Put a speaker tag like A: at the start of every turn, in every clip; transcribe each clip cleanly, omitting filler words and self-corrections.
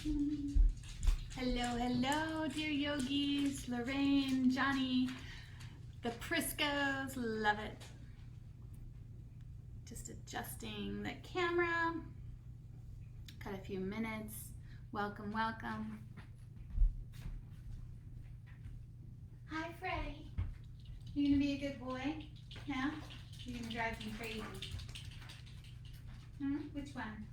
A: Hello, hello, dear yogis, Lorraine, Johnny, the Priscos, love it. Just adjusting the camera. Got a few minutes. Welcome, welcome. Hi, Freddie. You gonna be a good boy? No? You're gonna drive me crazy. Which one?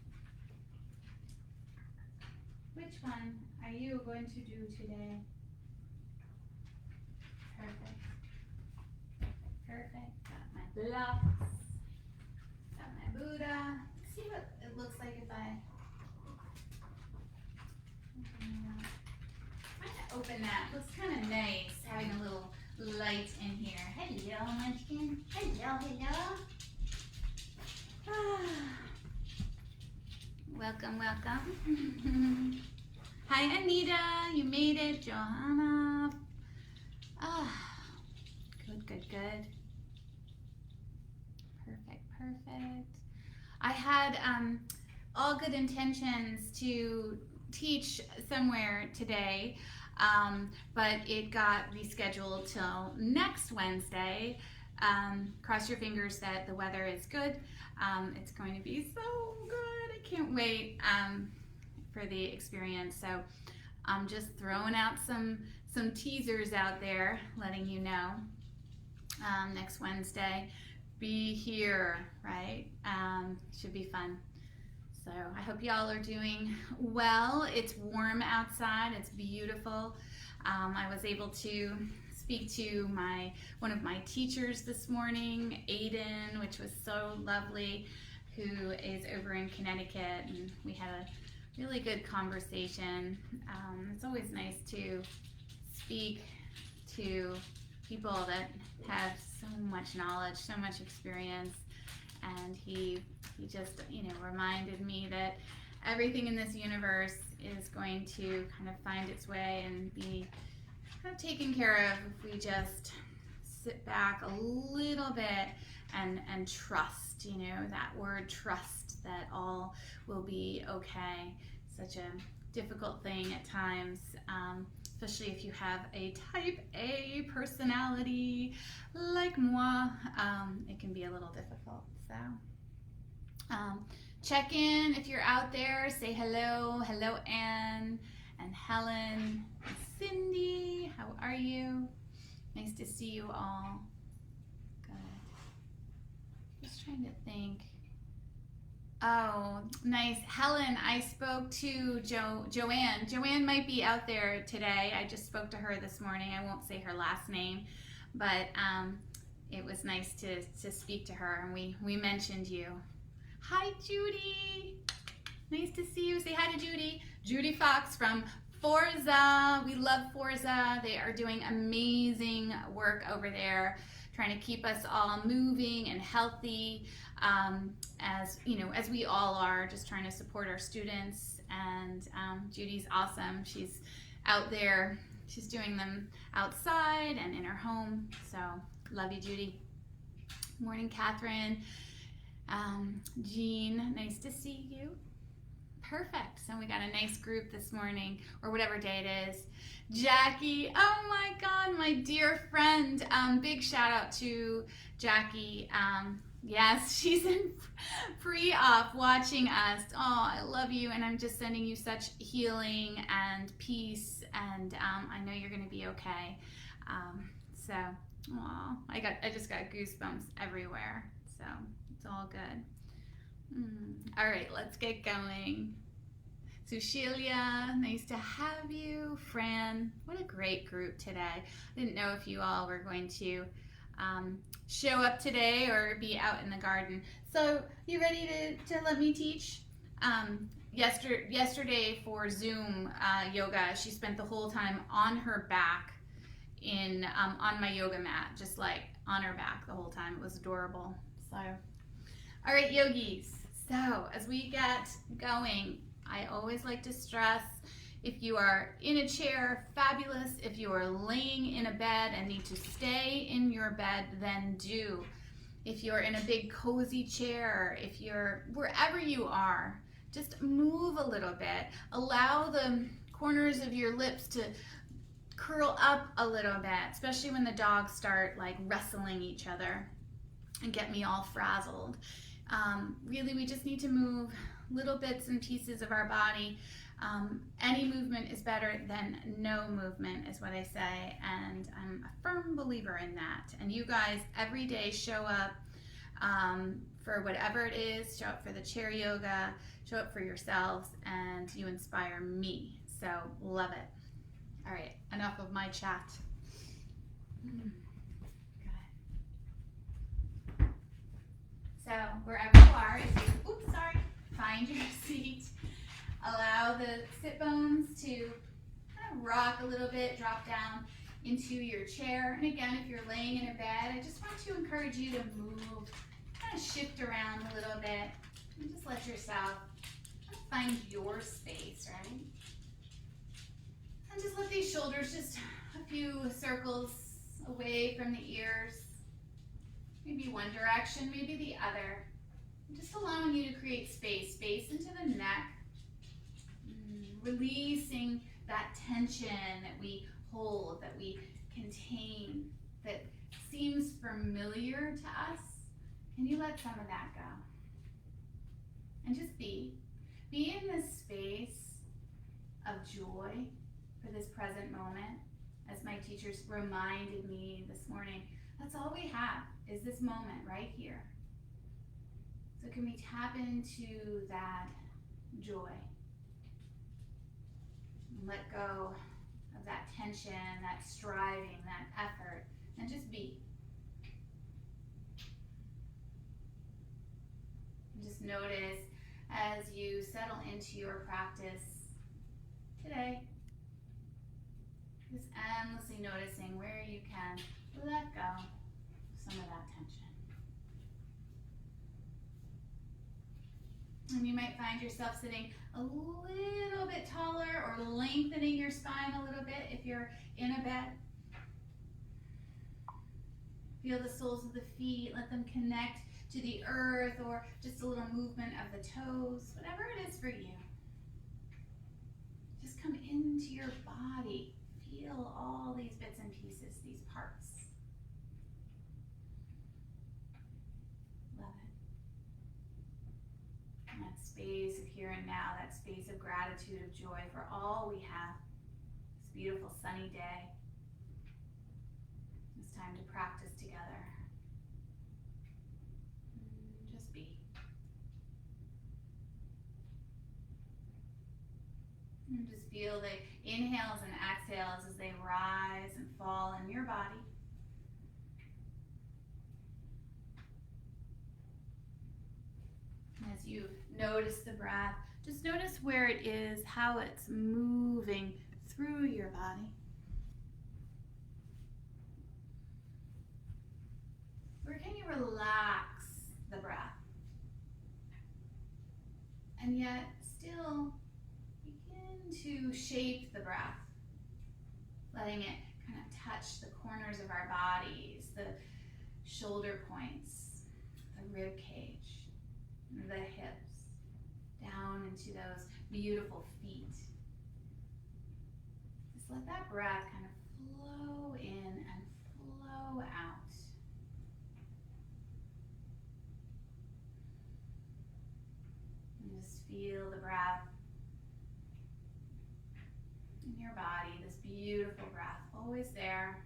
A: Which one are you going to do today? Perfect. Perfect. Got my blocks. Got my Buddha. Let's see what it looks like if I open that. Looks kind of nice having a little light in here. Hello, Munchkin. Hello, hello. Welcome, welcome. Hi, Anita. You made it. Johanna. Good, good, good. Perfect, perfect. I had all good intentions to teach somewhere today, but it got rescheduled till next Wednesday. Cross your fingers that the weather is good. It's going to be so good. I can't wait for the experience. So I'm just throwing out some teasers out there, letting you know. Next Wednesday, be here, right? Should be fun. So I hope y'all are doing well. It's warm outside. It's beautiful. I was able to speak to one of my teachers this morning, Aiden, which was so lovely, who is over in Connecticut, and we had a really good conversation. It's always nice to speak to people that have so much knowledge, so much experience, and he just, reminded me that everything in this universe is going to kind of find its way and be kind of taken care of if we just sit back a little bit and trust, that word trust, that all will be okay. Such a difficult thing at times, especially if you have a type A personality like moi. It can be a little difficult. So check in if you're out there. Say hello. Hello, Anne and Helen and Cindy. How are you? Nice to see you all. Good. Just trying to think. Oh, nice. Helen, I spoke to Joanne. Joanne might be out there today. I just spoke to her this morning. I won't say her last name, but it was nice to speak to her, and we mentioned you. Hi, Judy. Nice to see you. Say hi to Judy. Judy Fox from Forza. We love Forza. They are doing amazing work over there, trying to keep us all moving and healthy, as we all are, just trying to support our students. And Judy's awesome. She's out there. She's doing them outside and in her home. So love you, Judy. Morning, Catherine. Jean, nice to see you. Perfect. So we got a nice group this morning, or whatever day it is. Jackie, oh my God, my dear friend. Big shout out to Jackie. Yes, she's in pre-op watching us. Oh, I love you, and I'm just sending you such healing and peace, and I know you're going to be okay. So, I just got goosebumps everywhere. So it's all good. All right, let's get going. Sushilia, nice to have you. Fran, what a great group today. I didn't know if you all were going to show up today or be out in the garden. So you ready to let me teach? Yesterday for Zoom yoga, she spent the whole time on her back on my yoga mat, just like on her back the whole time. It was adorable. So, all right, yogis. So as we get going, I always like to stress, if you are in a chair, fabulous. If you are laying in a bed and need to stay in your bed, then do. If you're in a big cozy chair, if you're wherever you are, Just move a little bit. Allow the corners of your lips to curl up a little bit, especially when the dogs start like wrestling each other and get me all frazzled. Really, we just need to move little bits and pieces of our body. Any movement is better than no movement, is what I say, and I'm a firm believer in that. And you guys every day show up for whatever it is. Show up for the chair yoga, show up for yourselves, and you inspire me. So love it. All right, enough of my chat. Good. So wherever you are, if you, find your seat. Allow the sit bones to kind of rock a little bit, drop down into your chair. And again, if you're laying in a bed, I just want to encourage you to move, kind of shift around a little bit, and just let yourself find your space, right? And just let these shoulders just a few circles away from the ears. Maybe one direction, maybe the other. Just allowing you to create space into the neck. Releasing that tension that we hold, that we contain, that seems familiar to us. Can you let some of that go? And just be in this space of joy for this present moment. As my teachers reminded me this morning, that's all we have is this moment right here. So can we tap into that joy? And let go of that tension, that striving, that effort, and just be. And just notice as you settle into your practice today, just endlessly noticing where you can let go of some of that tension. And you might find yourself sitting a little bit taller or lengthening your spine a little bit if you're in a bed. Feel the soles of the feet, let them connect to the earth, or just a little movement of the toes, whatever it is for you. Just come into your body. Feel all these bits and pieces, these parts. Love it. And that space of here and now, that space of gratitude, of joy for all we have. This beautiful sunny day. It's time to practice together. Just be. And just feel the inhales and exhales as they rise and fall in your body. And as you notice the breath, just notice where it is, how it's moving through your body. Where can you relax the breath? And yet still begin to shape the breath, letting it kind of touch the corners of our bodies, the shoulder points, the rib cage, the hips, down into those beautiful feet. Just let that breath kind of flow in and flow out. And just feel the breath in your body, this beautiful breath, always there,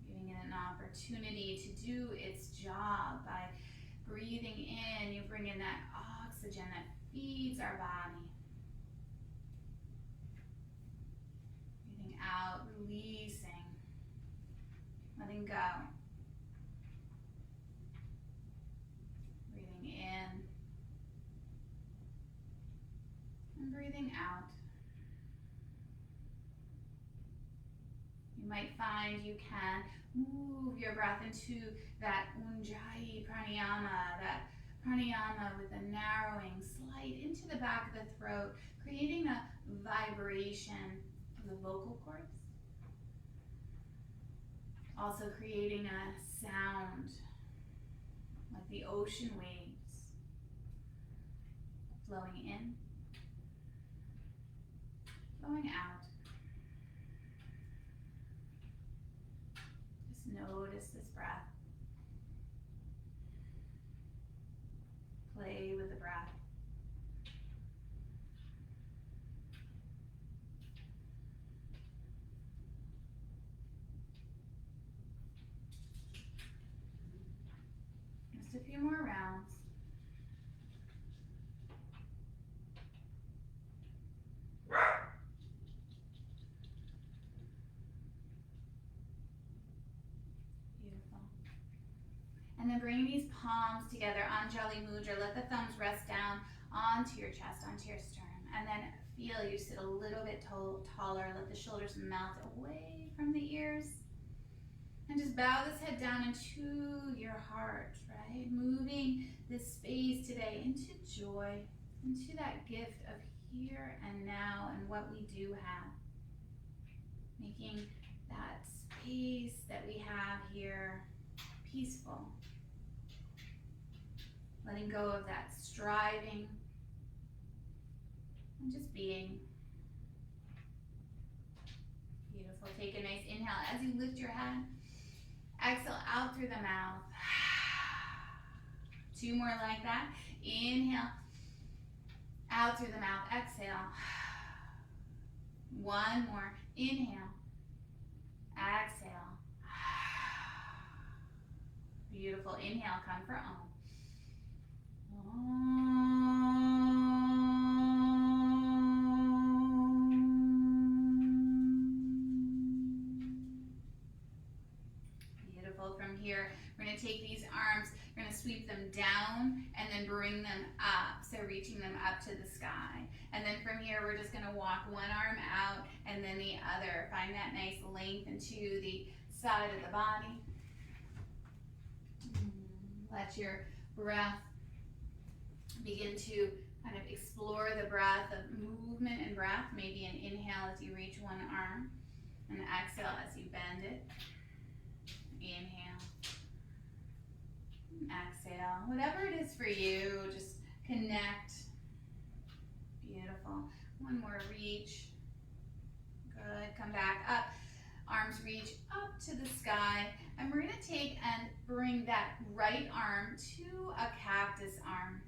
A: giving it an opportunity to do its job by breathing in. You bring in that oxygen that feeds our body. Breathing out, releasing, letting go. Breathing in and breathing out. You might find you can move your breath into that Ujjayi pranayama, that pranayama with a narrowing slight into the back of the throat, creating a vibration of the vocal cords. Also creating a sound like the ocean waves. flowing in, flowing out. Just notice this breath. Play with the breath. Just a few more rounds. Beautiful. And then bring these palms together, Anjali Mudra. Let the thumbs rest down onto your chest, onto your sternum. And then feel you sit a little bit taller. Let the shoulders melt away from the ears. And just bow this head down into your heart, right? Moving this space today into joy, into that gift of here and now and what we do have. Making that space that we have here peaceful. Letting go of that striving and just being. Beautiful. Take a nice inhale as you lift your head. Exhale out through the mouth. 2 more like that. Inhale. Out through the mouth. Exhale. 1 more. Inhale. Exhale. Beautiful. Inhale. Come for Om. Beautiful. From here, we're going to take these arms, we're going to sweep them down and then bring them up. So reaching them up to the sky. And then from here, we're just going to walk one arm out and then the other. Find that nice length into the side of the body. Let your breath begin to kind of explore the breath of movement and breath. Maybe an inhale as you reach one arm, and exhale as you bend it. Inhale, exhale. Whatever it is for you, just connect. Beautiful. One more reach. Good. Come back up. Arms reach up to the sky. And we're going to take and bring that right arm to a cactus arm.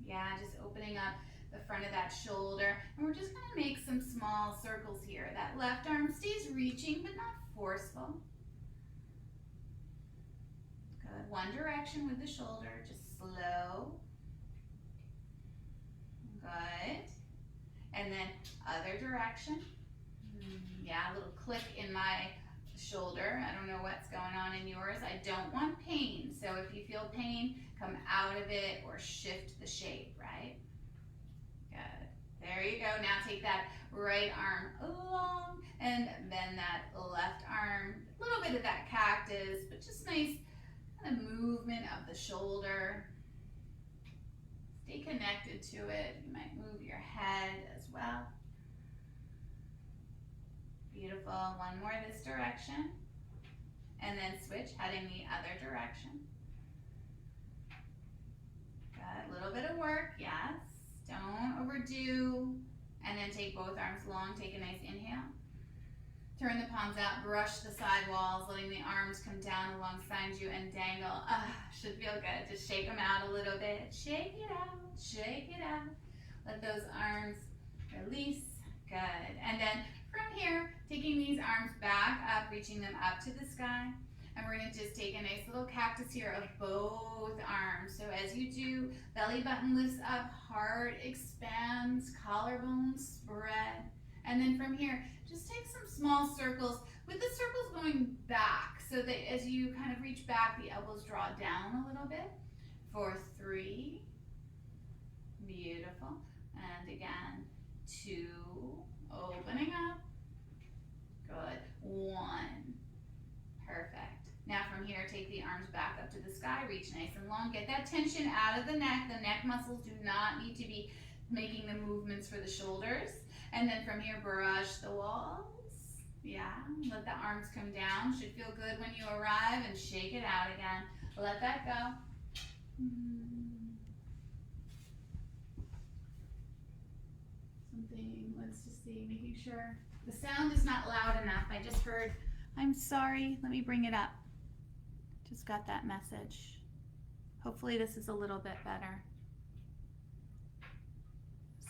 A: Yeah, just opening up the front of that shoulder. And we're just going to make some small circles here. That left arm stays reaching, but not forceful. Good. One direction with the shoulder, just slow. Good. And then other direction. Yeah, a little click in my shoulder. I don't know what's going on in yours. I don't want pain. So if you feel pain, come out of it or shift the shape, right? Good. There you go. Now take that right arm along and bend that left arm. A little bit of that cactus, but just nice kind of movement of the shoulder. Stay connected to it. You might move your head as well. Beautiful. One more this direction. And then switch, heading the other direction. Good. A little bit of work, yes. Don't overdo. And then take both arms long. Take a nice inhale. Turn the palms out, brush the side walls, letting the arms come down alongside you and dangle. Should feel good. Just shake them out a little bit. Shake it out, shake it out. Let those arms release. Good. And then from here, taking these arms back up, reaching them up to the sky. And we're going to just take a nice little cactus here of both arms. So as you do, belly button lifts up, heart expands, collarbone spread. And then from here, just take some small circles with the circles going back so that as you kind of reach back, the elbows draw down a little bit. For 3. Beautiful. And again, 2. Opening up. Good. 1. Perfect. Now from here, take the arms back up to the sky. Reach nice and long. Get that tension out of the neck. The neck muscles do not need to be making the movements for the shoulders. And then from here, brush the walls. Yeah, let the arms come down. Should feel good when you arrive, and shake it out again. Let that go. hands to see, making sure the sound is not loud enough. I just heard, I'm sorry, let me bring it up. Just got that message. Hopefully this is a little bit better.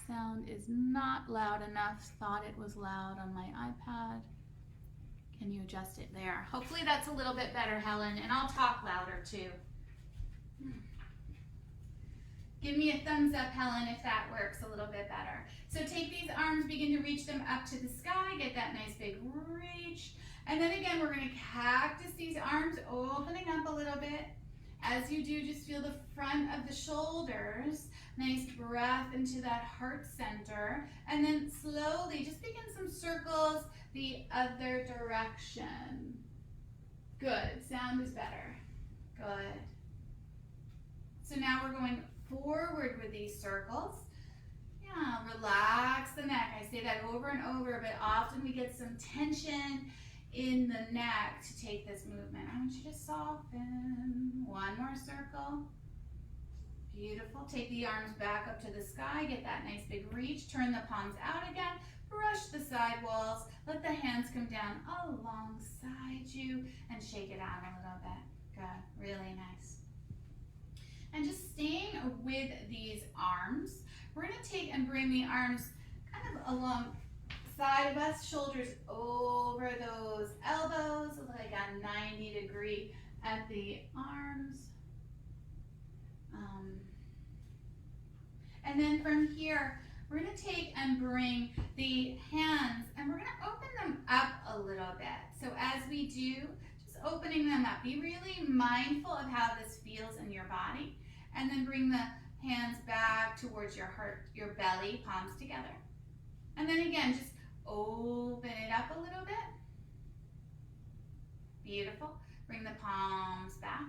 A: Sound is not loud enough. Thought it was loud on my iPad. Can you adjust it there? Hopefully that's a little bit better, Helen, and I'll talk louder too. Give me a thumbs up, Helen, if that works a little bit better. So take these arms, begin to reach them up to the sky, get that nice big reach. And then again, we're gonna cactus these arms, opening up a little bit. As you do, just feel the front of the shoulders. Nice breath into that heart center. And then slowly, just begin some circles the other direction. Good, sound is better. Good. So now we're going forward with these circles. Yeah, relax the neck. I say that over and over, but often we get some tension in the neck to take this movement. I want you to soften. One more circle. Beautiful. Take the arms back up to the sky. Get that nice big reach. Turn the palms out again. Brush the side walls. Let the hands come down alongside you and shake it out a little bit. Good. Really nice. And just staying with these arms, we're going to take and bring the arms kind of along side of us, shoulders over those elbows, like a 90-degree at the arms. And then from here, we're going to take and bring the hands and we're going to open them up a little bit. So as we do, just opening them up. Be really mindful of how this feels in your body. And then bring the hands back towards your heart, your belly, palms together. And then again, just open it up a little bit. Beautiful. Bring the palms back.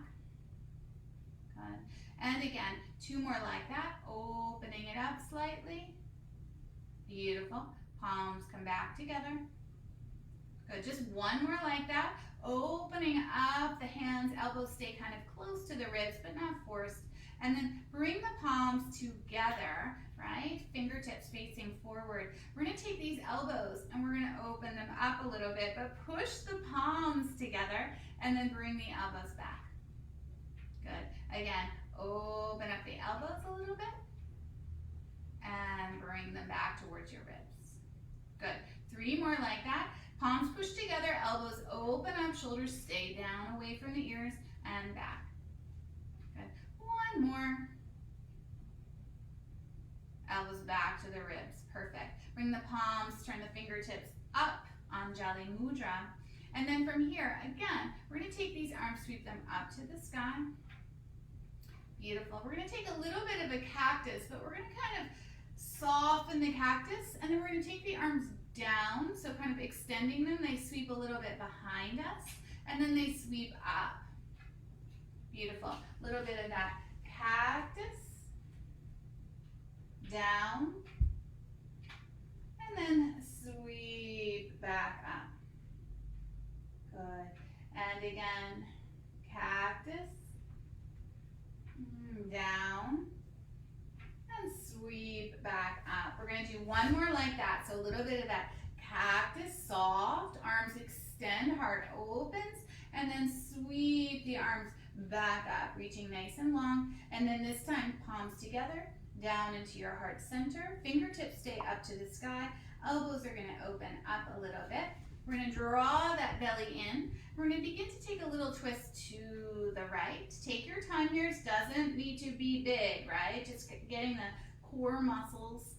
A: Good. And again, two more like that. Opening it up slightly. Beautiful. Palms come back together. Good. Just one more like that. Opening up the hands, elbows stay kind of close to the ribs, but not forced. And then bring the palms together, right? Fingertips facing forward. We're going to take these elbows and we're going to open them up a little bit, but push the palms together and then bring the elbows back. Good. Again, open up the elbows a little bit and bring them back towards your ribs. Good. Three more like that. Palms push together, elbows open up, shoulders stay down away from the ears and back. One more. Elbows back to the ribs. Perfect. Bring the palms, turn the fingertips up, Anjali Mudra. And then from here, again, we're going to take these arms, sweep them up to the sky. Beautiful. We're going to take a little bit of a cactus, but we're going to kind of soften the cactus. And then we're going to take the arms down, so kind of extending them. They sweep a little bit behind us, and then they sweep up. Beautiful. A little bit of that cactus, down, and then sweep back up. Good. And again, cactus, down, and sweep back up. We're going to do one more like that. So a little bit of that cactus, soft, arms extend, heart opens, and then sweep the arms back up, reaching nice and long. And then this time, palms together, down into your heart center. Fingertips stay up to the sky. Elbows are going to open up a little bit. We're going to draw that belly in. We're going to begin to take a little twist to the right. Take your time here. It doesn't need to be big, right? Just getting the core muscles,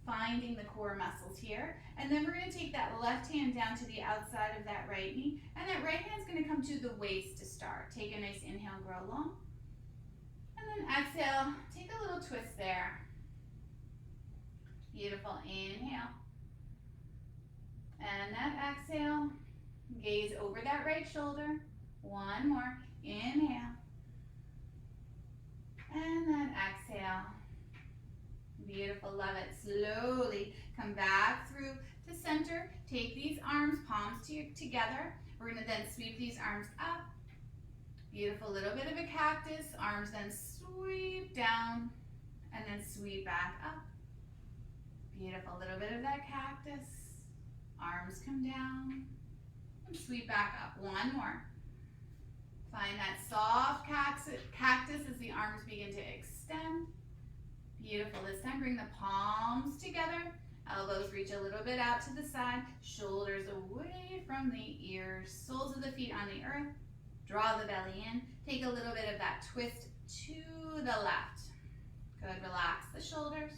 A: finding the core muscles here. And then we're going to take that left hand down to the outside of that right knee. And that right hand is going to come to the waist to start. Take a nice inhale, grow long. And then exhale, take a little twist there. Beautiful. Inhale. And that exhale, gaze over that right shoulder. One more. Inhale. And then exhale. Beautiful, love it. Slowly come back through to center. Take these arms, palms together. We're going to then sweep these arms up. Beautiful, little bit of a cactus. Arms then sweep down and then sweep back up. Beautiful. A little bit of that cactus. Arms come down. And sweep back up. One more. Find that soft cactus as the arms begin to extend. Beautiful. This time bring the palms together. Elbows reach a little bit out to the side. Shoulders away from the ears. Soles of the feet on the earth. Draw the belly in. Take a little bit of that twist to the left. Good. Relax the shoulders.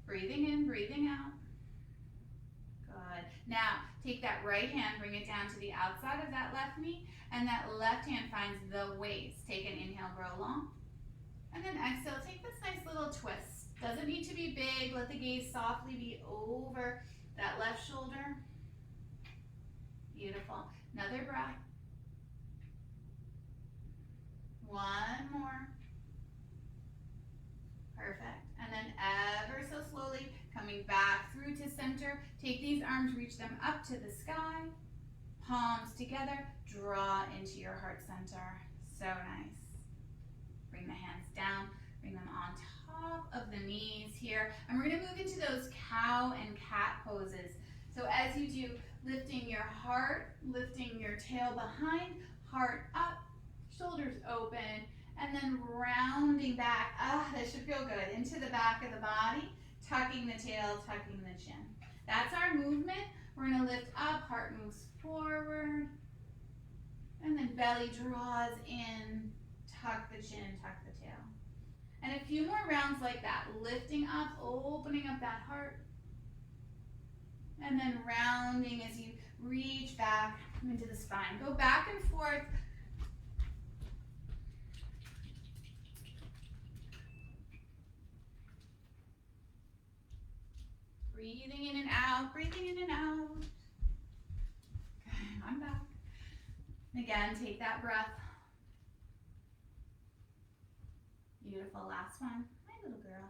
A: Breathing in, breathing out. Good. Now, take that right hand, bring it down to the outside of that left knee, and that left hand finds the waist. Take an inhale, grow long. And then exhale, take this nice little twist. Doesn't need to be big. Let the gaze softly be over that left shoulder. Beautiful. Another breath. One more. Perfect. And then ever so slowly coming back through to center. Take these arms, reach them up to the sky. Palms together. Draw into your heart center. So nice. Bring the hands down. Bring them on top of the knees here. And we're going to move into those cow and cat poses. So as you do, lifting your heart, lifting your tail behind, heart up, shoulders open, and then rounding back. That should feel good. Into the back of the body, tucking the tail, tucking the chin. That's our movement. We're going to lift up, heart moves forward, and then belly draws in, tuck the chin, tuck the tail. And a few more rounds like that, lifting up, opening up that heart, and then rounding as you reach back into the spine. Go back and forth. Breathing in and out, breathing in and out. Okay, I'm back. Again, take that breath. Beautiful, last one. My little girl.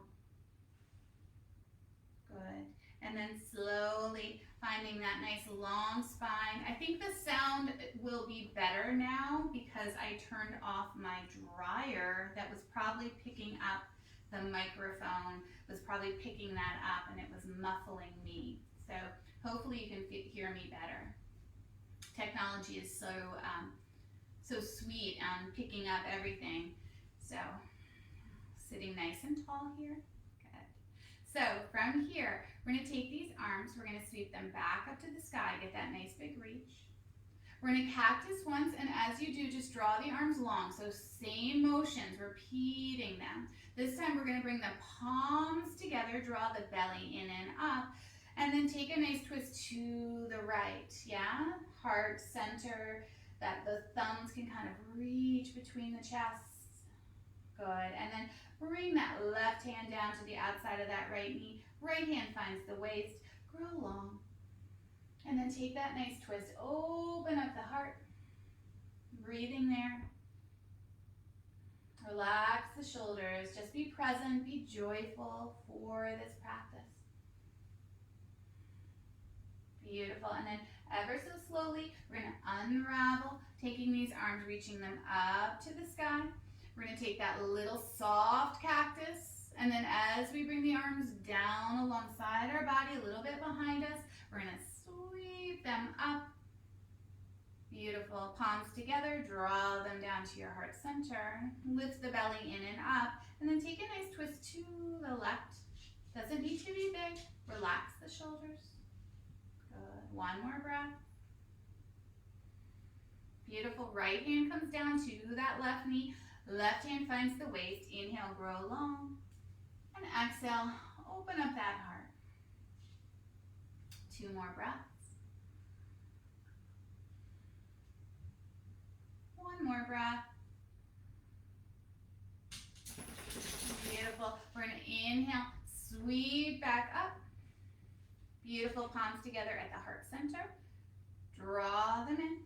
A: Good. And then slowly finding that nice long spine. I think the sound will be better now because I turned off my dryer that was probably picking up the microphone, was probably picking that up, and it was muffling me. So hopefully you can hear me better. Technology is so sweet on picking up everything. So sitting nice and tall here. Good. So from here, we're going to take these arms, we're going to sweep them back up to the sky, get that nice big reach. We're going to cactus once, and as you do, just draw the arms long. So same motions, repeating them. This time we're going to bring the palms together, draw the belly in and up, and then take a nice twist to the right, yeah? Heart center, that the thumbs can kind of reach between the chests. Good, and then bring that left hand down to the outside of that right knee. Right hand finds the waist, grow long. And then take that nice twist, open up the heart, breathing there. Relax the shoulders, just be present, be joyful for this practice. Beautiful, and then ever so slowly, we're gonna unravel, taking these arms, reaching them up to the sky. We're gonna take that little soft cactus, and then as we bring the arms down alongside our body, a little bit behind us, we're gonna sweep them up. Beautiful. Palms together, draw them down to your heart center. Lift the belly in and up, and then take a nice twist to the left. Doesn't need to be big. Relax the shoulders. Good. One more breath. Beautiful. Right hand comes down to that left knee. Left hand finds the waist. Inhale, grow long. And exhale, open up that heart. 2 more breaths. 1 more breath. Beautiful. We're going to inhale, sweep back up. Beautiful. Palms together at the heart center. Draw them in.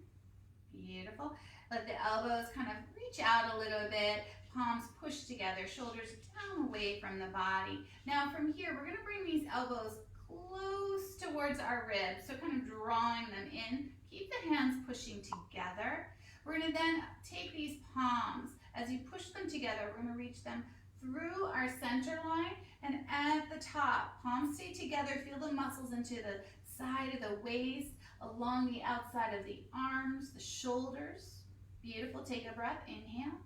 A: Beautiful. Let the elbows kind of reach out a little bit. Palms push together, shoulders down away from the body. Now from here, we're going to bring these elbows close towards our ribs, so kind of drawing them in. Keep the hands pushing together. We're going to then take these palms. As you push them together, we're going to reach them through our center line, and at the top, palms stay together. Feel the muscles into the side of the waist, along the outside of the arms, the shoulders. Beautiful. Take a breath. Inhale.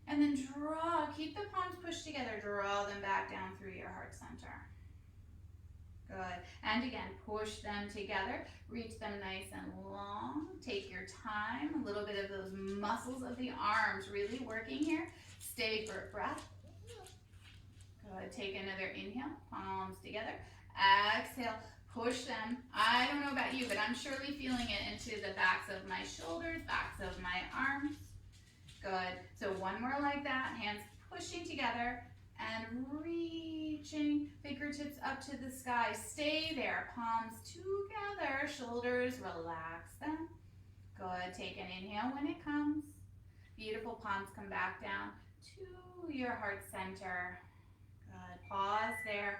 A: And then draw. Keep the palms pushed together. Draw them back down through your heart center. Good. And again, push them together. Reach them nice and long. Take your time. A little bit of those muscles of the arms really working here. Stay for a breath. Good. Take another inhale. Palms together. Exhale. Push them. I don't know about you, but I'm surely feeling it into the backs of my shoulders, backs of my arms. Good. So one more like that. Hands pushing together and reaching fingertips up to the sky. Stay there. Palms together. Shoulders, relax them. Good. Take an inhale when it comes. Beautiful. Palms come back down to your heart center. Good. Pause there.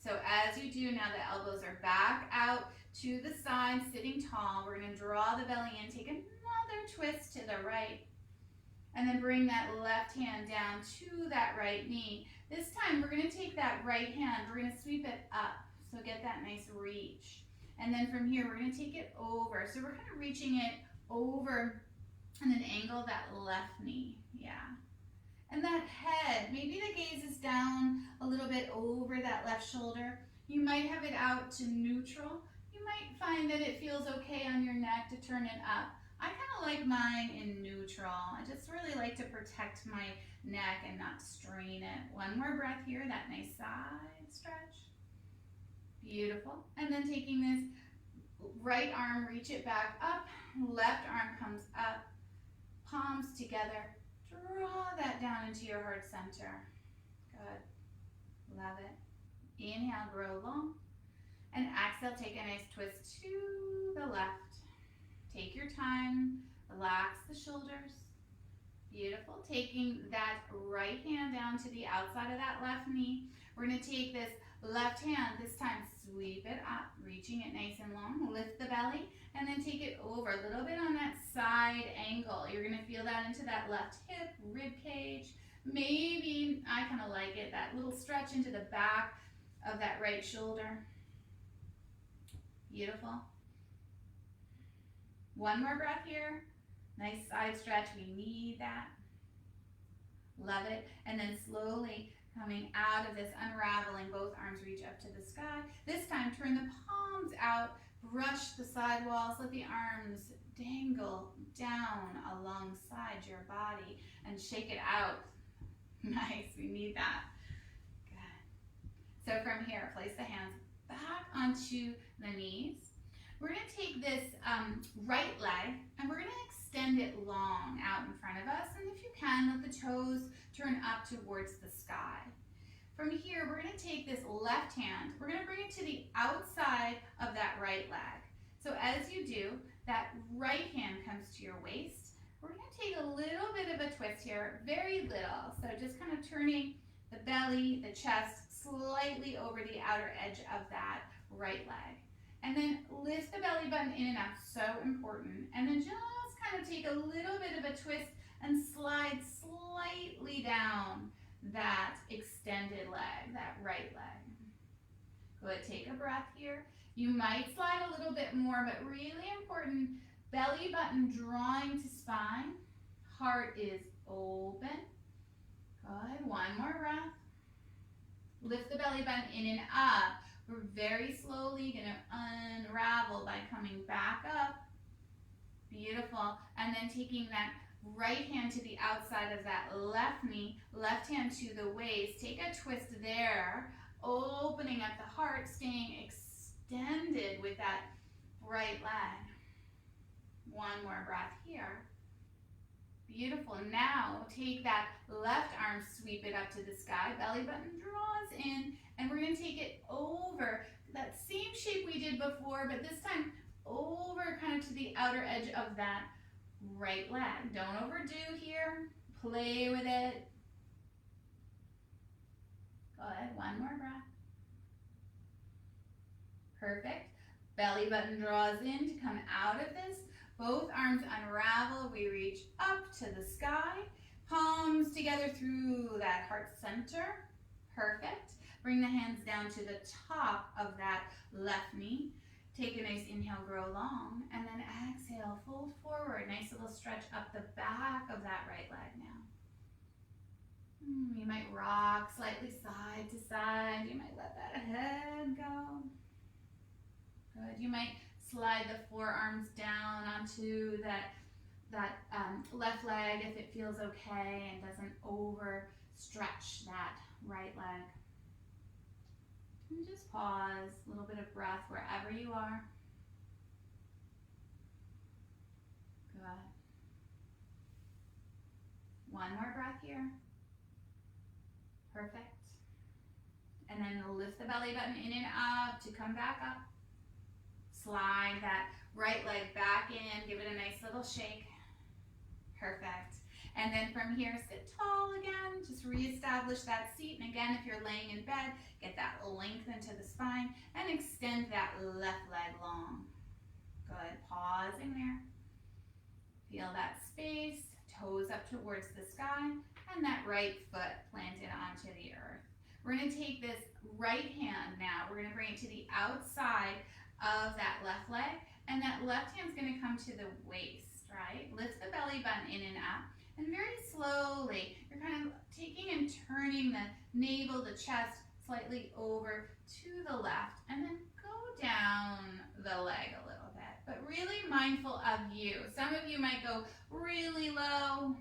A: So as you do now, the elbows are back out to the side, sitting tall. We're going to draw the belly in. Take another twist to the right. And then bring that left hand down to that right knee. This time we're going to take that right hand, we're going to sweep it up. So get that nice reach. And then from here, we're going to take it over. So we're kind of reaching it over and then angle that left knee. Yeah. And that head, maybe the gaze is down a little bit over that left shoulder. You might have it out to neutral. You might find that it feels okay on your neck to turn it up. I kind of like mine in neutral. I just really like to protect my neck and not strain it. One more breath here, that nice side stretch. Beautiful. And then taking this right arm, reach it back up. Left arm comes up. Palms together. Draw that down into your heart center. Good. Love it. Inhale, grow long. And exhale, take a nice twist to the left. Take your time, relax the shoulders. Beautiful. Taking that right hand down to the outside of that left knee. We're going to take this left hand, this time sweep it up, reaching it nice and long. Lift the belly, and then take it over a little bit on that side angle. You're going to feel that into that left hip, rib cage. Maybe, I kind of like it, that little stretch into the back of that right shoulder. Beautiful. One more breath here. Nice side stretch. We need that. Love it. And then slowly coming out of this, unraveling. Both arms reach up to the sky. This time, turn the palms out. Brush the side walls. Let the arms dangle down alongside your body. And shake it out. Nice. We need that. Good. So from here, place the hands back onto the knees. We're going to take this right leg and we're going to extend it long out in front of us. And if you can, let the toes turn up towards the sky. From here, we're going to take this left hand. We're going to bring it to the outside of that right leg. So as you do, that right hand comes to your waist. We're going to take a little bit of a twist here, very little. So just kind of turning the belly, the chest slightly over the outer edge of that right leg. And then lift the belly button in and up, so important. And then just kind of take a little bit of a twist and slide slightly down that extended leg, that right leg. Good, take a breath here. You might slide a little bit more, but really important, belly button drawing to spine. Heart is open. Good, one more breath. Lift the belly button in and up. We're very slowly going to unravel by coming back up. Beautiful. And then taking that right hand to the outside of that left knee, left hand to the waist. Take a twist there, opening up the heart, staying extended with that right leg. One more breath here. Beautiful. Now take that left arm, sweep it up to the sky. Belly button draws in, and we're going to take it over that same shape we did before, but this time over kind of to the outer edge of that right leg. Don't overdo here. Play with it. Good. One more breath. Perfect. Belly button draws in to come out of this. Both arms unravel. We reach up to the sky. Palms together through that heart center. Perfect. Bring the hands down to the top of that left knee. Take a nice inhale, grow long, and then exhale, fold forward. Nice little stretch up the back of that right leg now. You might rock slightly side to side. You might let that head go. Good. You might slide the forearms down onto that left leg if it feels okay and doesn't overstretch that right leg. And just pause, a little bit of breath wherever you are. Good. One more breath here. Perfect. And then lift the belly button in and up to come back up. Slide that right leg back in, give it a nice little shake. Perfect. And then from here, sit tall again. Just reestablish that seat. And again, if you're laying in bed, get that length into the spine and extend that left leg long. Good. Pausing there. Feel that space, toes up towards the sky, and that right foot planted onto the earth. We're going to take this right hand now. We're going to bring it to the outside of that left leg, and that left hand's going to come to the waist, right? Lift the belly button in and up, and very slowly, you're kind of taking and turning the navel, the chest, slightly over to the left, and then go down the leg a little bit, but really mindful of you. Some of you might go really low.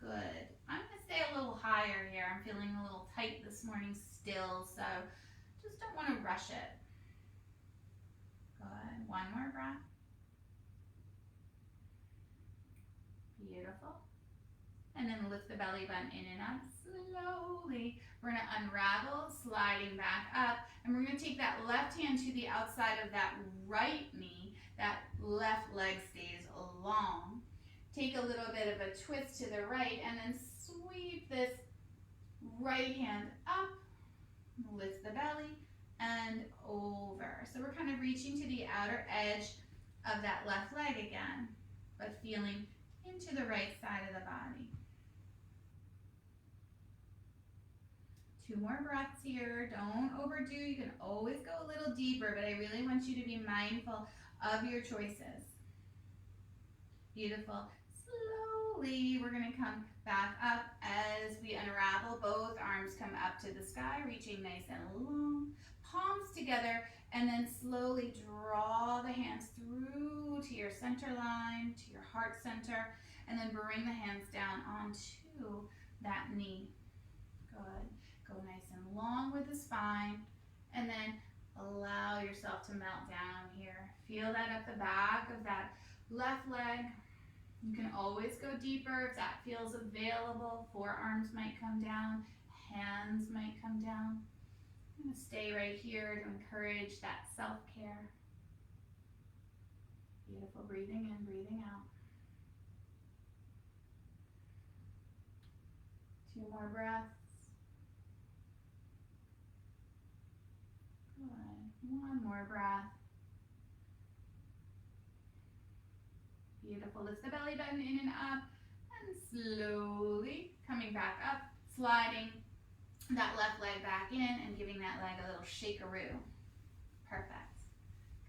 A: Good. I'm going to stay a little higher here. I'm feeling a little tight this morning still, so just don't want to rush it. Good. One more breath. Beautiful. And then lift the belly button in and up slowly. We're going to unravel, sliding back up, and we're going to take that left hand to the outside of that right knee. That left leg stays long. Take a little bit of a twist to the right, and then sweep this right hand up, lift the belly, and over. So we're kind of reaching to the outer edge of that left leg again, but feeling into the right side of the body. 2 more breaths here. Don't overdo. You can always go a little deeper, but I really want you to be mindful of your choices. Beautiful. Slowly, we're going to come back up as we unravel. Both arms come up to the sky, reaching nice and long. Palms together, and then slowly draw the hands through to your center line, to your heart center, and then bring the hands down onto that knee. Good. Go nice and long with the spine, and then allow yourself to melt down here. Feel that at the back of that left leg. You can always go deeper if that feels available. Forearms might come down, hands might come down. I'm going to stay right here to encourage that self-care. Beautiful. Breathing in, breathing out. 2 more breaths. Good. 1 more breath. Beautiful. Lift the belly button in and up, and slowly coming back up, sliding that left leg back in and giving that leg a little shakeroo. Perfect.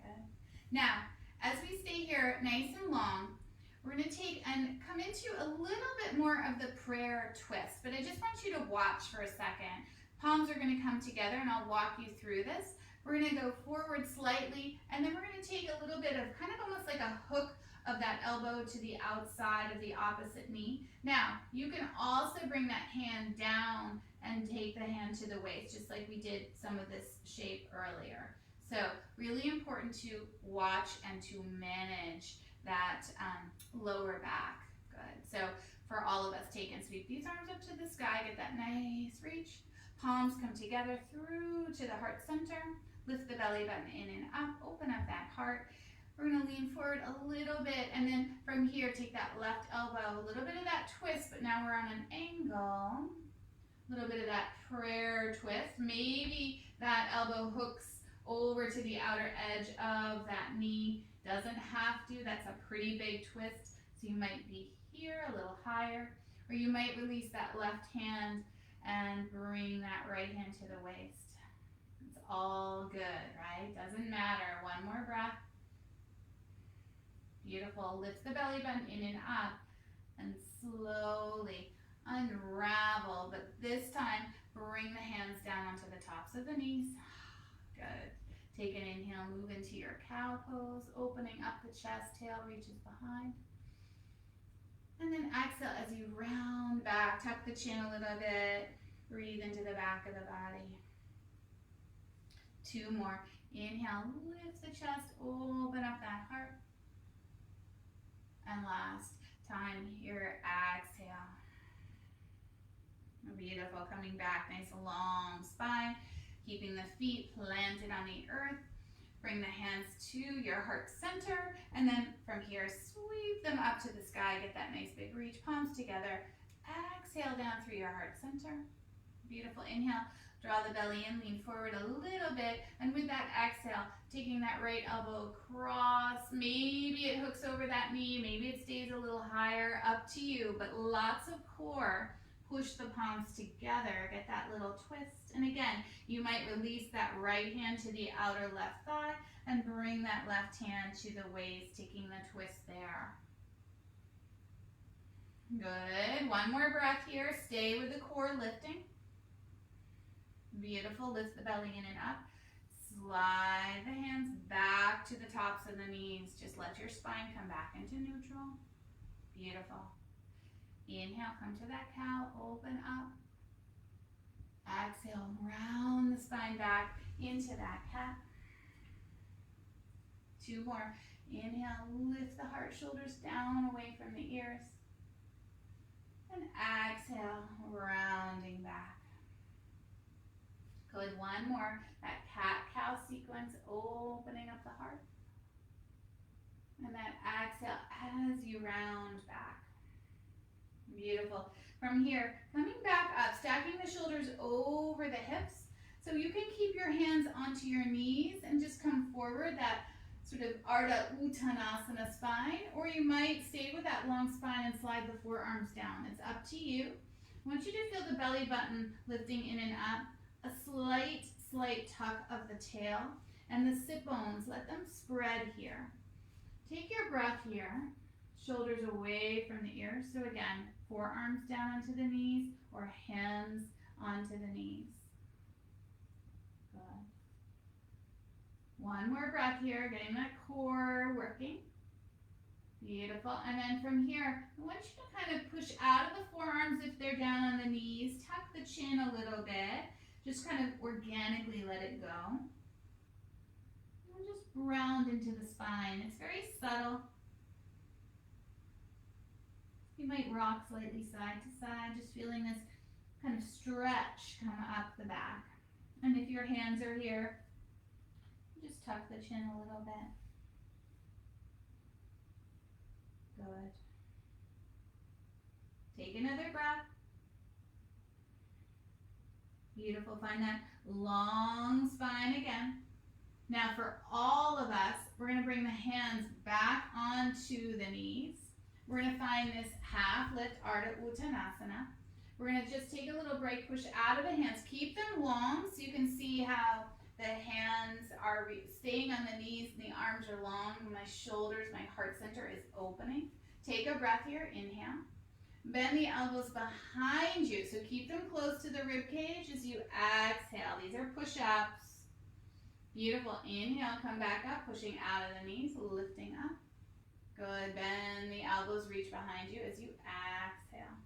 A: Good. Now, as we stay here nice and long, we're going to take and come into a little bit more of the prayer twist, but I just want you to watch for a second. Palms are going to come together, and I'll walk you through this. We're going to go forward slightly, and then we're going to take a little bit of kind of almost like a hook of that elbow to the outside of the opposite knee. Now, you can also bring that hand down and take the hand to the waist, just like we did some of this shape earlier. So really important to watch and to manage that lower back. Good. So for all of us, take and sweep these arms up to the sky, get that nice reach. Palms come together through to the heart center. Lift the belly button in and up, open up that heart. We're going to lean forward a little bit, and then from here, take that left elbow, a little bit of that twist, but now we're on an angle. A little bit of that prayer twist. Maybe that elbow hooks over to the outer edge of that knee. Doesn't have to. That's a pretty big twist, so you might be here a little higher. Or you might release that left hand and bring that right hand to the waist. It's all good, right? Doesn't matter. One more breath. Beautiful. Lift the belly button in and up and slowly unravel, but this time bring the hands down onto the tops of the knees. Good. Take an inhale, move into your cow pose, opening up the chest, tail reaches behind. And then exhale as you round back, tuck the chin a little bit, breathe into the back of the body. 2 more. Inhale, lift the chest, open up that heart. And last time here, exhale. Beautiful, coming back, nice long spine, keeping the feet planted on the earth. Bring the hands to your heart center, and then from here, sweep them up to the sky. Get that nice big reach, palms together. Exhale down through your heart center. Beautiful, inhale, draw the belly in, lean forward a little bit, and with that exhale, taking that right elbow across. Maybe it hooks over that knee, maybe it stays a little higher, up to you, but lots of core. Push the palms together, get that little twist. And again, you might release that right hand to the outer left thigh and bring that left hand to the waist, taking the twist there. Good. One more breath here. Stay with the core lifting. Beautiful. Lift the belly in and up. Slide the hands back to the tops of the knees. Just let your spine come back into neutral. Beautiful. Inhale, come to that cow, open up. Exhale, round the spine back into that cat. 2 more. Inhale, lift the heart, shoulders down away from the ears. And exhale, rounding back. Good, 1 more. That cat-cow sequence, opening up the heart. And that exhale as you round back. Beautiful. From here, coming back up, stacking the shoulders over the hips. So you can keep your hands onto your knees and just come forward, that sort of Ardha Uttanasana spine, or you might stay with that long spine and slide the forearms down. It's up to you. I want you to feel the belly button lifting in and up, a slight tuck of the tail, and the sit bones, let them spread here. Take your breath here. Shoulders away from the ears. So again, forearms down onto the knees or hands onto the knees. Good. 1 more breath here, getting that core working. Beautiful. And then from here, I want you to kind of push out of the forearms if they're down on the knees. Tuck the chin a little bit. Just kind of organically let it go. And just round into the spine. It's very subtle. You might rock slightly side to side, just feeling this kind of stretch come up the back. And if your hands are here, just tuck the chin a little bit. Good. Take another breath. Beautiful. Find that long spine again. Now for all of us, we're going to bring the hands back onto the knees. We're going to find this half lift, Ardha Uttanasana. We're going to just take a little break, push out of the hands. Keep them long so you can see how the hands are staying on the knees and the arms are long. My shoulders, my heart center is opening. Take a breath here. Inhale. Bend the elbows behind you. So keep them close to the rib cage as you exhale. These are push-ups. Beautiful. Inhale, come back up, pushing out of the knees, lifting up. Good. Bend the elbows, reach behind you as you exhale.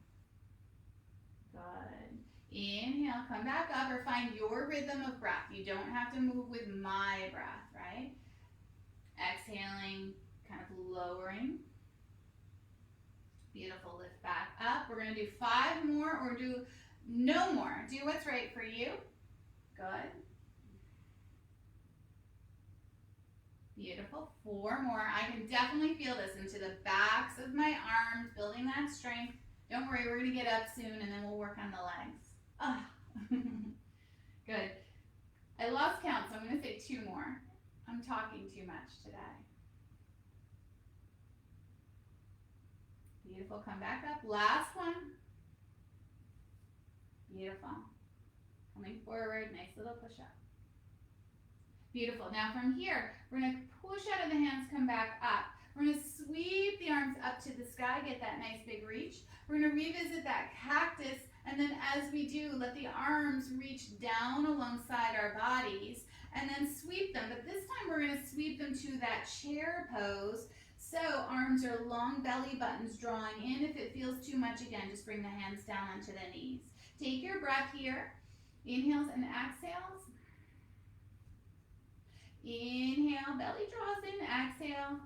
A: Good. Inhale, come back up or find your rhythm of breath. You don't have to move with my breath, right? Exhaling, kind of lowering. Beautiful. Lift back up. We're going to do 5 more or do no more. Do what's right for you. Good. Beautiful. 4 more. I can definitely feel this into the backs of my arms, building that strength. Don't worry, we're going to get up soon and then we'll work on the legs. Ah. Good. I lost count, so I'm going to say 2 more. I'm talking too much today. Beautiful. Come back up. Last one. Beautiful. Coming forward, nice little push-up. Beautiful. Now from here, we're going to push out of the hands, come back up. We're going to sweep the arms up to the sky, get that nice big reach. We're going to revisit that cactus, and then as we do, let the arms reach down alongside our bodies, and then sweep them. But this time we're going to sweep them to that chair pose. So arms are long, belly buttons drawing in. If it feels too much, again, just bring the hands down onto the knees. Take your breath here. Inhales and exhales. Inhale, belly draws in, exhale.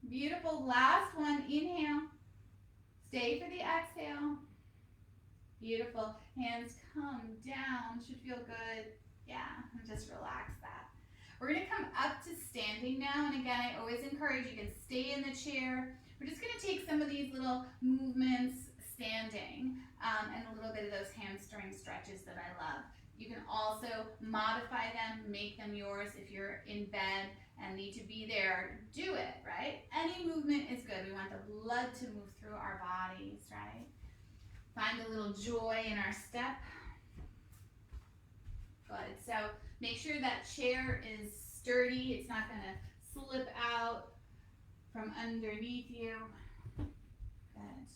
A: Beautiful. Last one, inhale. Stay for the exhale. Beautiful. Hands come down. Should feel good. Yeah, and just relax that. We're going to come up to standing now. And again, I always encourage you can stay in the chair. We're just going to take some of these little movements standing and a little bit of those hamstring stretches that I love. You can also modify them, make them yours. If you're in bed and need to be there, do it, right? Any movement is good. We want the blood to move through our bodies, right? Find a little joy in our step. Good. So make sure that chair is sturdy. It's not going to slip out from underneath you. Good.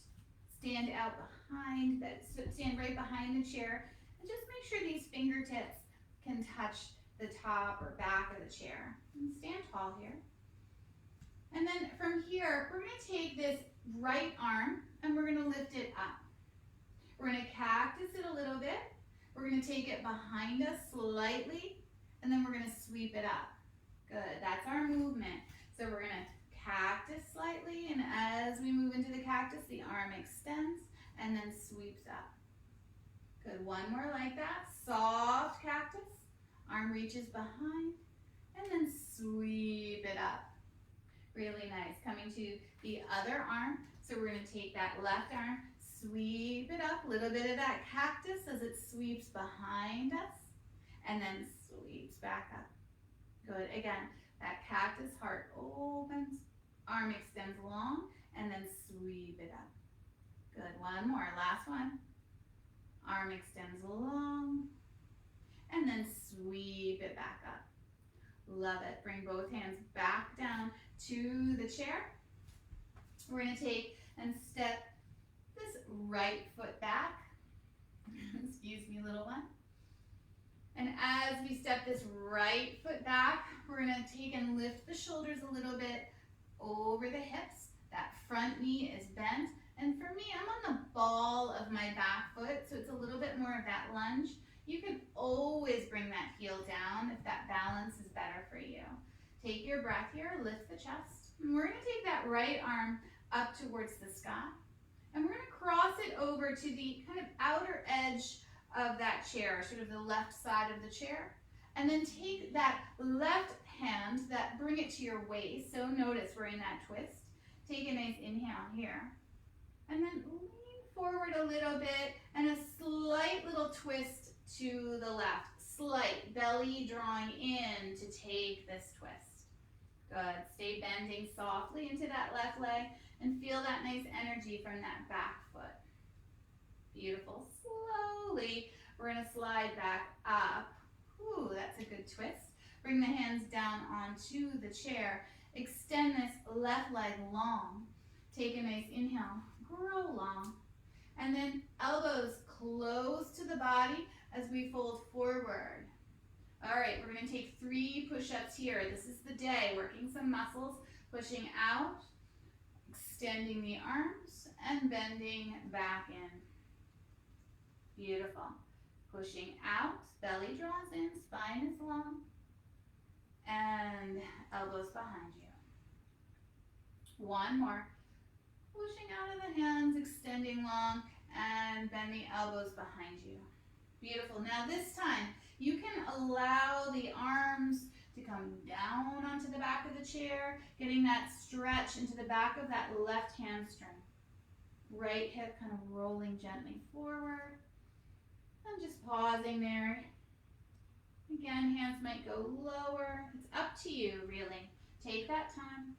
A: Stand out behind that. Stand right behind the chair. And just make sure these fingertips can touch the top or back of the chair. And stand tall here. And then from here, we're going to take this right arm and we're going to lift it up. We're going to cactus it a little bit. We're going to take it behind us slightly, and then we're going to sweep it up. Good, that's our movement. So we're going to cactus slightly, and as we move into the cactus, the arm extends and then sweeps up. Good, one more like that. Soft cactus, arm reaches behind, and then sweep it up. Really nice. Coming to the other arm. So we're going to take that left arm, sweep it up, a little bit of that cactus as it sweeps behind us, and then sweeps back up. Good. Again, that cactus, heart opens, arm extends long, and then sweep it up. Good. One more. Last one. Arm extends long, and then sweep it back up. Love it. Bring both hands back down to the chair. We're going to take and step this right foot back. Excuse me, little one. And as we step this right foot back, we're going to take and lift the shoulders a little bit over the hips. That front knee is bent. And for me, I'm on the ball of my back foot, so it's a little bit more of that lunge. You can always bring that heel down if that balance is better for you. Take your breath here, lift the chest. And we're going to take that right arm up towards the sky. And we're going to cross it over to the kind of outer edge of that chair, sort of the left side of the chair. And then take that left hand, bring it to your waist. So notice we're in that twist. Take a nice inhale here. And then lean forward a little bit and a slight little twist to the left. Slight belly drawing in to take this twist. Good. Stay bending softly into that left leg and feel that nice energy from that back foot. Beautiful. Slowly, we're going to slide back up. Ooh, that's a good twist. Bring the hands down onto the chair. Extend this left leg long. Take a nice inhale. Grow long. And then elbows close to the body as we fold forward. All right, we're going to take 3 push-ups here. This is the day, working some muscles, pushing out, extending the arms, and bending back in. Beautiful. Pushing out, belly draws in, spine is long, and elbows behind you. One more. Pushing out of the hands, extending long, and bend the elbows behind you. Beautiful. Now this time, you can allow the arms to come down onto the back of the chair, getting that stretch into the back of that left hamstring. Right hip kind of rolling gently forward. And just pausing there. Again, hands might go lower. It's up to you, really. Take that time.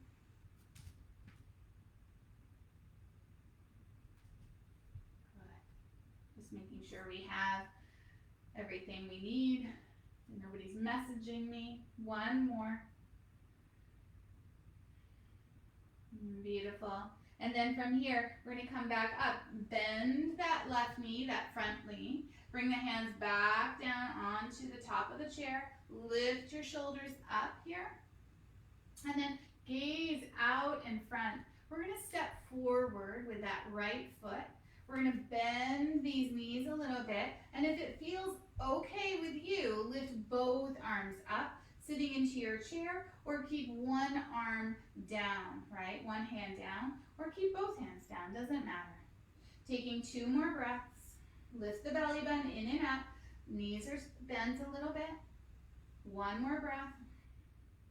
A: Good. Just Just making sure we have everything we need. Nobody's messaging me. One more. Beautiful. And then from here, we're going to come back up. Bend that left knee, that front knee. Bring the hands back down onto the top of the chair. Lift your shoulders up here. And then gaze out in front. We're going to step forward with that right foot. We're going to bend these knees a little bit. And if it feels okay with you, lift both arms up, sitting into your chair, or keep one arm down, right? One hand down, or keep both hands down, doesn't matter. Taking 2 more breaths. Lift the belly button in and up. Knees are bent a little bit. One more breath.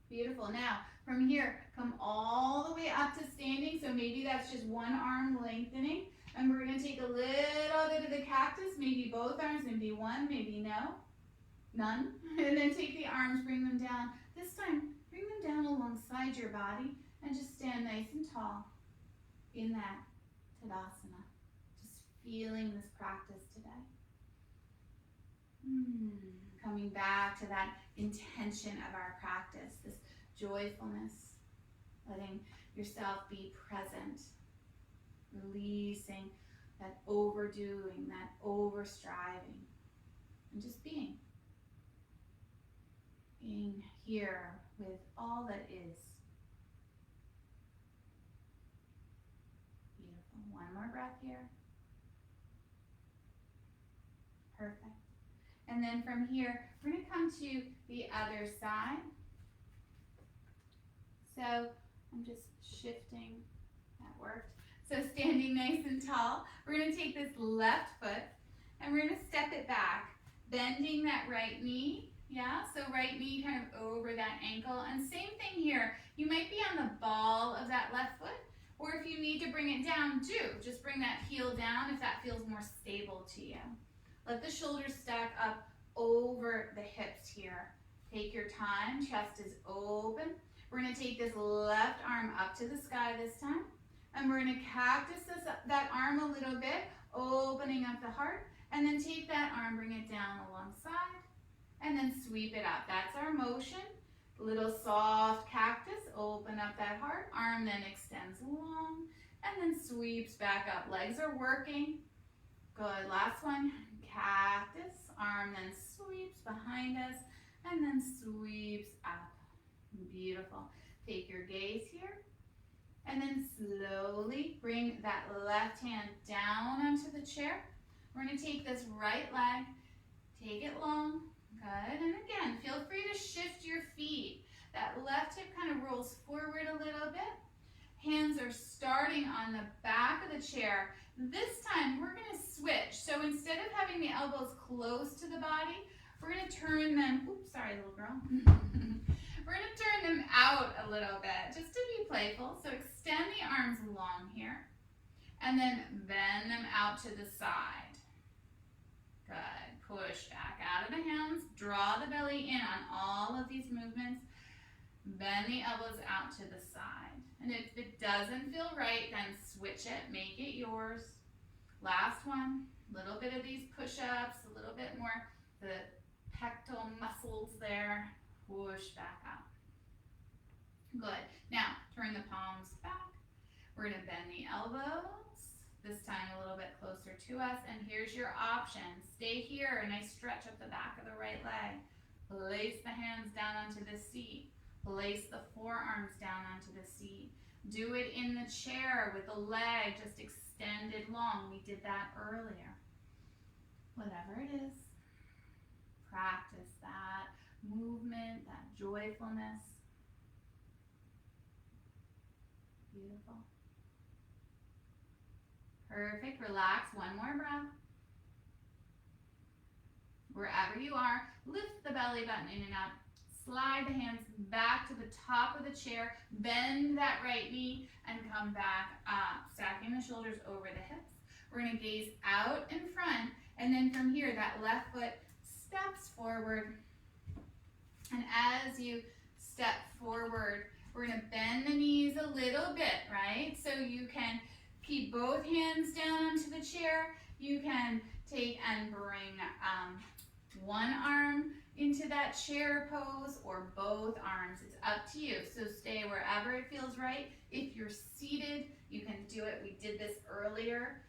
A: Beautiful. Now, from here, come all the way up to standing. So maybe that's just one arm lengthening. And we're going to take a little bit of the cactus, maybe both arms, maybe one, maybe no, none. And then take the arms, bring them down. This time, bring them down alongside your body and just stand nice and tall in that Tadasana. Just feeling this practice today. Coming back to that intention of our practice, this joyfulness, letting yourself be present, releasing that overdoing, that overstriving, and just being here with all that is. Beautiful. One more breath here. Perfect. And then from here, we're going to come to the other side. So I'm just shifting. That worked. So standing nice and tall, we're going to take this left foot and we're going to step it back, bending that right knee. Yeah, so right knee kind of over that ankle. And same thing here. You might be on the ball of that left foot, or if you need to bring it down, do. Just bring that heel down if that feels more stable to you. Let the shoulders stack up over the hips here. Take your time, chest is open. We're going to take this left arm up to the sky this time. And we're going to cactus that arm a little bit, opening up the heart. And then take that arm, bring it down alongside. And then sweep it up. That's our motion. Little soft cactus, open up that heart. Arm then extends long and then sweeps back up. Legs are working. Good. Last one. Cactus. Arm then sweeps behind us and then sweeps up. Beautiful. Take your gaze here. And then slowly bring that left hand down onto the chair. We're going to take this right leg. Take it long. Good, and again, feel free to shift your feet. That left hip kind of rolls forward a little bit. Hands are starting on the back of the chair. This time, we're going to switch. So instead of having the elbows close to the body, we're going to turn them, oops, sorry, little girl. We're going to turn them out a little bit, just to be playful. So extend the arms long here, and then bend them out to the side. Good. Push back out of the hands. Draw the belly in on all of these movements. Bend the elbows out to the side. And if it doesn't feel right, then switch it. Make it yours. Last one. A little bit of these push-ups. A little bit more the pectoral muscles there. Push back out. Good. Now, turn the palms back. We're going to bend the elbows. This time a little bit closer to us, and here's your option. Stay here, a nice stretch up the back of the right leg. Place the hands down onto the seat. Place the forearms down onto the seat. Do it in the chair with the leg just extended long. We did that earlier. Whatever it is, practice that movement, that joyfulness. Beautiful. Perfect. Relax. One more breath. Wherever you are, lift the belly button in and out. Slide the hands back to the top of the chair. Bend that right knee and come back up. Stacking the shoulders over the hips. We're going to gaze out in front. And then from here, that left foot steps forward. And as you step forward, we're going to bend the knees a little bit, right? So you can keep both hands down onto the chair. You can take and bring one arm into that chair pose or both arms. It's up to you. So stay wherever it feels right. If you're seated, you can do it. We did this earlier.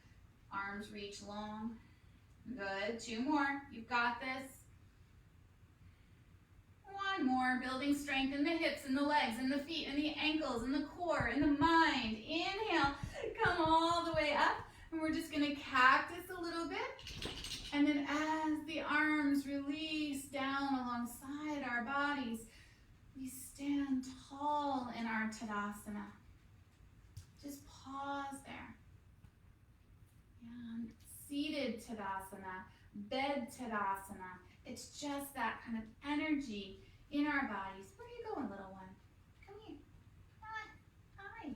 A: Arms reach long. Good. 2 more. You've got this. 1 more. Building strength in the hips and the legs and the feet and the ankles and the core and the mind. Inhale. Come all the way up. And we're just going to cactus a little bit. And then as the arms release down alongside our bodies, we stand tall in our Tadasana. Just pause there. And seated Tadasana, bed Tadasana. It's just that kind of energy in our bodies. Where are you going, little one? Come here. Hi.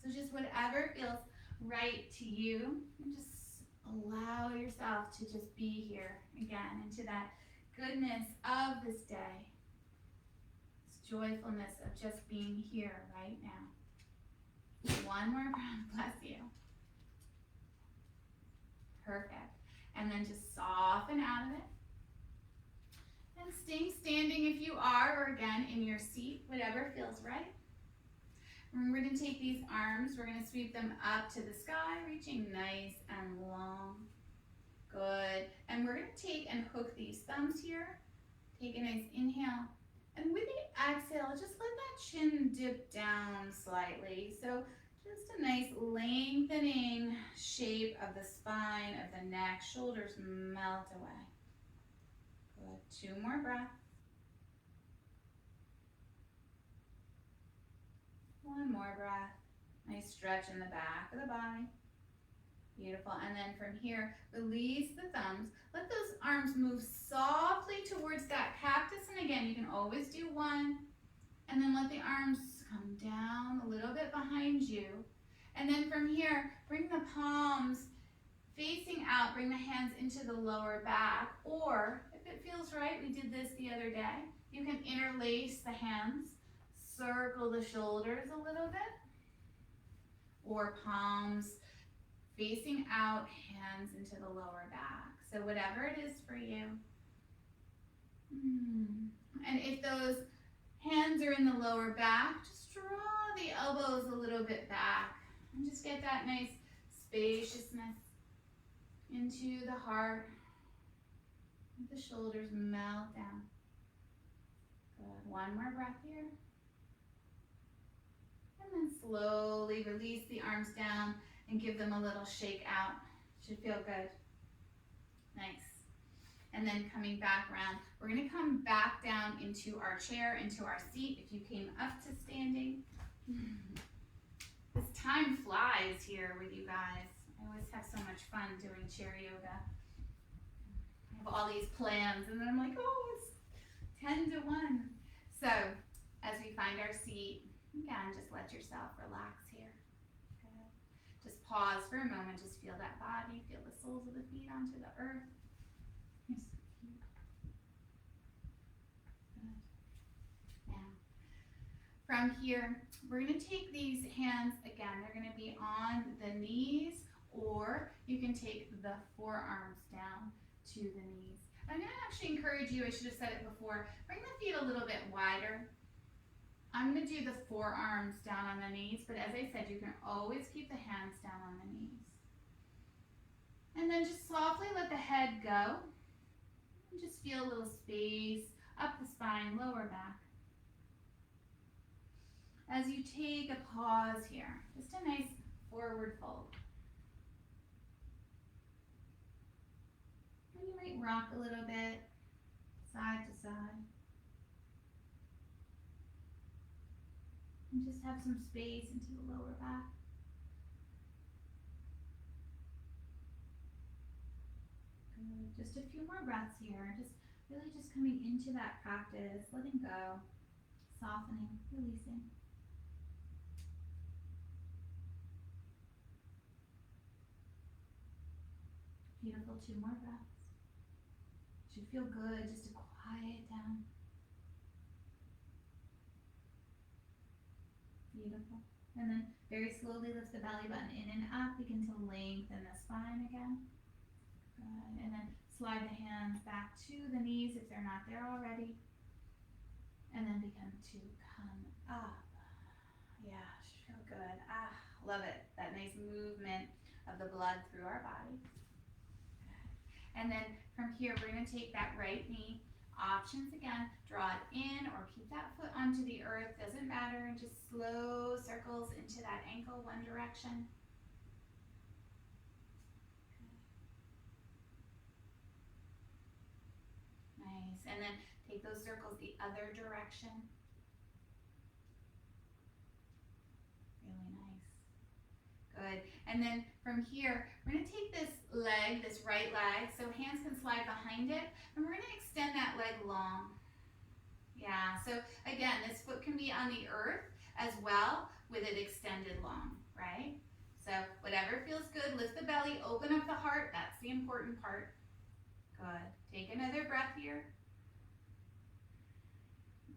A: So just whatever feels right to you, and just allow yourself to just be here again into that goodness of this day. This joyfulness of just being here right now. 1 more round, bless you. Perfect. And then just soften out of it. And stay standing if you are, or again in your seat, whatever feels right. And we're going to take these arms, we're going to sweep them up to the sky, reaching nice and long. Good. And we're going to take and hook these thumbs here. Take a nice inhale. And with the exhale, just let that chin dip down slightly. So just a nice lengthening shape of the spine, of the neck, shoulders melt away. Good. 2 more breaths. 1 more breath. Nice stretch in the back of the body. Beautiful. And then from here, release the thumbs. Let those arms move softly towards that cactus. And again, you can always do 1. And then let the arms come down a little bit behind you. And then from here, bring the palms facing out. Bring the hands into the lower back. Or if it feels right, we did this the other day, you can interlace the hands. Circle the shoulders a little bit. Or palms facing out, hands into the lower back. So whatever it is for you. And if those hands are in the lower back, just draw the elbows a little bit back. And just get that nice spaciousness into the heart. Let the shoulders melt down. Good. 1 more breath here. And then slowly release the arms down and give them a little shake out. Should feel good. Nice. And then coming back around, we're going to come back down into our chair, into our seat. If you came up to standing. This time flies here with you guys. I always have so much fun doing chair yoga. I have all these plans and then I'm like, oh, it's 10 to 1. So as we find our seat, again, just let yourself relax here. Good. Just pause for a moment. Just feel that body. Feel the soles of the feet onto the earth. You're so cute. Good. Now, from here, we're going to take these hands, again, they're going to be on the knees, or you can take the forearms down to the knees. I'm going to actually encourage you, I should have said it before, bring the feet a little bit wider. I'm going to do the forearms down on the knees, but as I said, you can always keep the hands down on the knees. And then just softly let the head go. And just feel a little space up the spine, lower back. As you take a pause here, just a nice forward fold. And you might rock a little bit, side to side. And just have some space into the lower back. Good. Just a few more breaths here. Just really just coming into that practice, letting go, softening, releasing. Beautiful. 2 more breaths. Should feel good just to quiet down. Beautiful. And then very slowly lift the belly button in and up. Begin to lengthen the spine again. Good. And then slide the hands back to the knees if they're not there already. And then begin to come up. Yeah, feel good. Love it. That nice movement of the blood through our body. And then from here, we're going to take that right knee. Options again, draw it in or keep that foot onto the earth. Doesn't matter. And just slow circles into that ankle one direction. Nice. And then take those circles the other direction. Really nice. Good. And then from here, we're going to take this leg, this right leg, so hands can slide behind it, and we're going to extend that leg long. Yeah, so again, this foot can be on the earth as well with it extended long, right? So whatever feels good, lift the belly, open up the heart. That's the important part. Good. Take another breath here.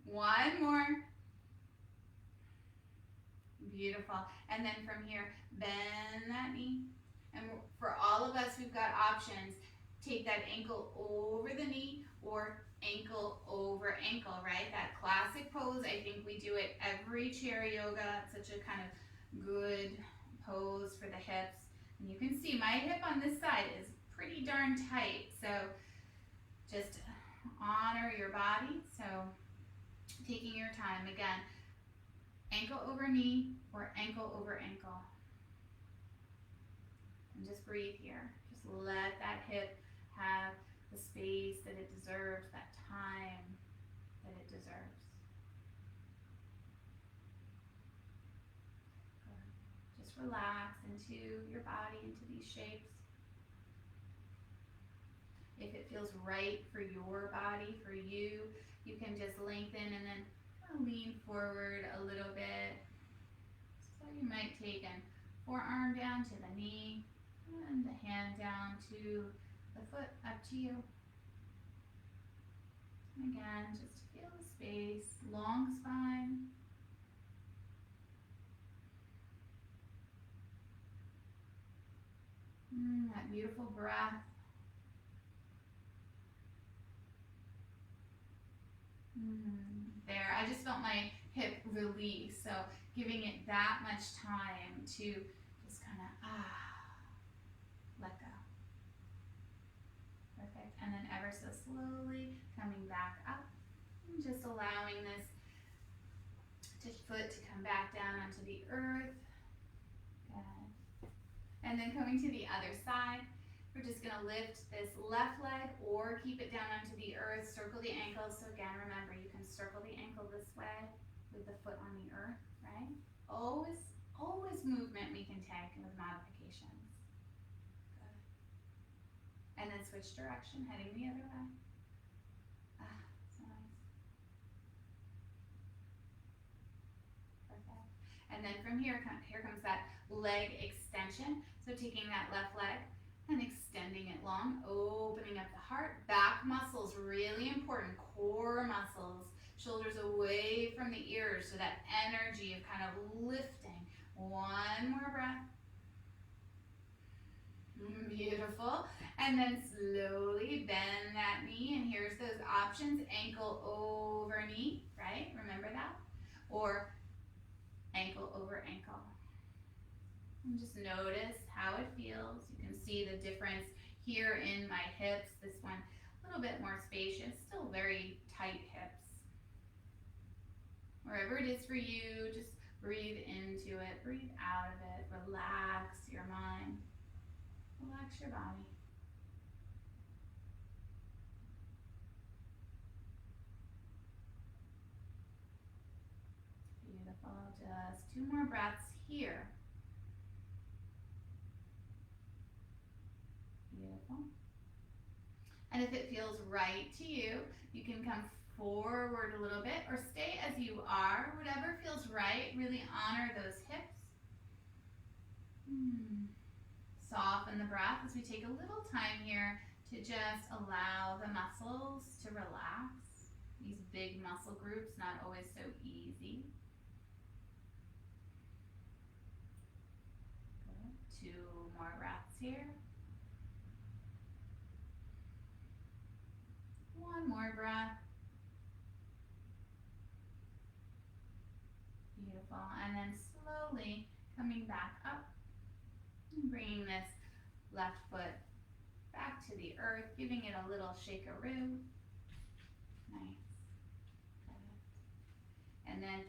A: One more. Beautiful. And then from here, bend that knee. And for all of us, we've got options. Take that ankle over the knee or ankle over ankle, right? That classic pose. I think we do it every chair yoga. It's such a kind of good pose for the hips. And you can see my hip on this side is pretty darn tight. So just honor your body. So taking your time. Again, ankle over knee or ankle over ankle. And just breathe here. Just let that hip have the space that it deserves, that time that it deserves. Good. Just relax into your body, into these shapes. If it feels right for your body, for you, you can just lengthen and then lean forward a little bit. So you might take a forearm down to the knee and the hand down to the foot, up to you. And again, just feel the space, long spine. That beautiful breath. There, I just felt my hip release, so giving it that much time to just kind of let go. Perfect. And then ever so slowly coming back up and just allowing this foot to come back down onto the earth. Good. And then coming to the other side. We're just going to lift this left leg or keep it down onto the earth, circle the ankle. So again, remember, you can circle the ankle this way with the foot on the earth, right? Always movement we can take with modifications. Good. And then switch direction, heading the other way. So nice. Perfect. And then from here comes that leg extension. So taking that left leg and extending it long, opening up the heart. Back muscles, really important. Core muscles. Shoulders away from the ears, so that energy of kind of lifting. One more breath. Beautiful. And then slowly bend that knee, and here's those options. Ankle over knee, right? Remember that? Or ankle over ankle. And just notice how it feels. You can see the difference here in my hips. This one a little bit more spacious, still very tight hips. Wherever it is for you, just breathe into it, breathe out of it, relax your mind, relax your body. Beautiful, just 2 more breaths here. Beautiful. And if it feels right to you, you can come forward a little bit or stay as you are, whatever feels right. Really honor those hips. Soften the breath as we take a little time here to just allow the muscles to relax. These big muscle groups, not always so easy. Good. 2 more breaths here. breath. Beautiful. And then slowly coming back up and bringing this left foot back to the earth, giving it a little shakaroo. Nice. And then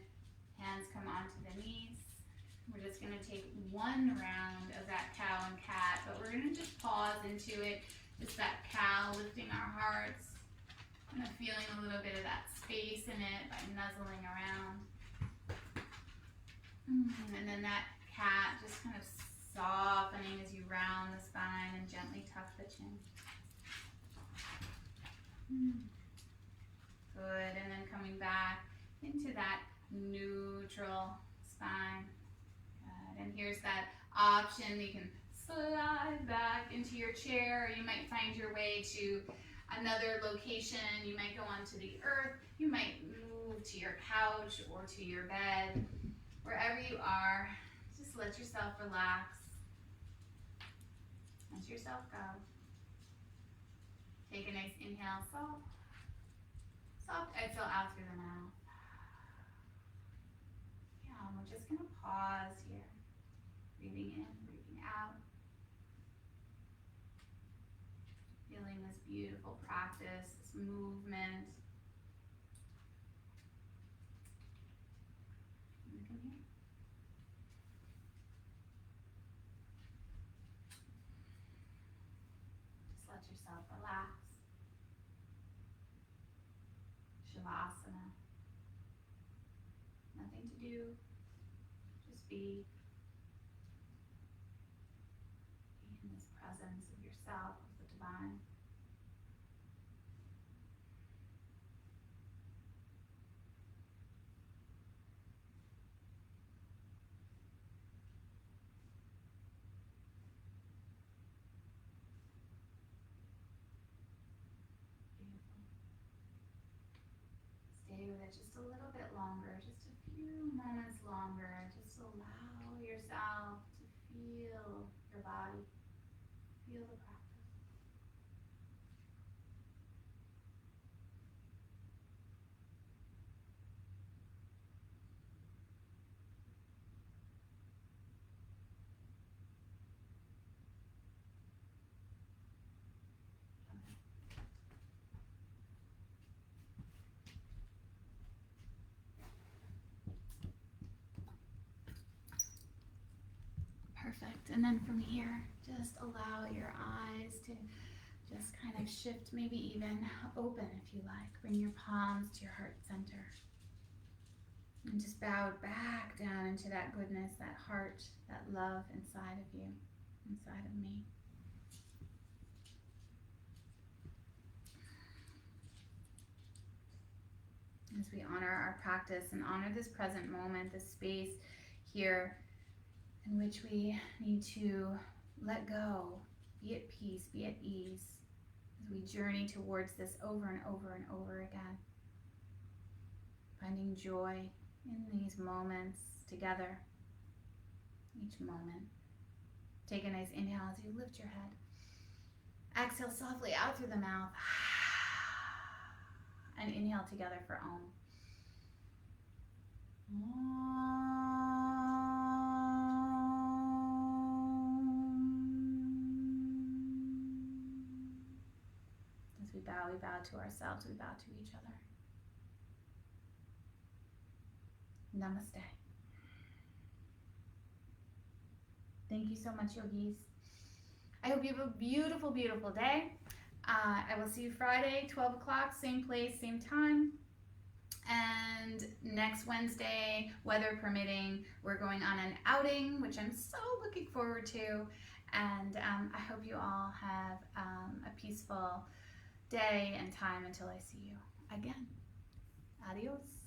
A: hands come onto the knees. We're just going to take one round of that cow and cat, but we're going to just pause into it. Just that cow lifting our hearts, kind of feeling a little bit of that space in it by nuzzling around. And then that cat just kind of softening as you round the spine and gently tuck the chin. Good, and then coming back into that neutral spine. Good, and here's that option. You can slide back into your chair, or you might find your way to another location. You might go onto the earth. You might move to your couch or to your bed. Wherever you are, just let yourself relax. Let yourself go. Take a nice inhale, soft exhale out through the mouth. Yeah, and we're just going to pause here. Breathing in, breathing out. Feeling this beautiful practice, this movement. Look in here. Just let yourself relax. Shavasana. Nothing to do, just be in this presence of yourself, of the divine. Beautiful. Stay with it just a little bit longer, just a few moments longer. Just allow yourself to feel your body, feel the practice. Perfect. And then from here, just allow your eyes to just kind of shift, maybe even open if you like. Bring your palms to your heart center. And just bow back down into that goodness, that heart, that love inside of you, inside of me. As we honor our practice and honor this present moment, this space here in which we need to let go, be at peace, be at ease, as we journey towards this over and over and over again. Finding joy in these moments together, each moment. Take a nice inhale as you lift your head. Exhale softly out through the mouth. And inhale together for Om. As we bow to ourselves, we bow to each other. Namaste. Thank you so much, yogis. I hope you have a beautiful, beautiful day. I will see you Friday, 12 o'clock, same place, same time. And next Wednesday, weather permitting, we're going on an outing, which I'm so looking forward to. And I hope you all have a peaceful day and time until I see you again. Adios.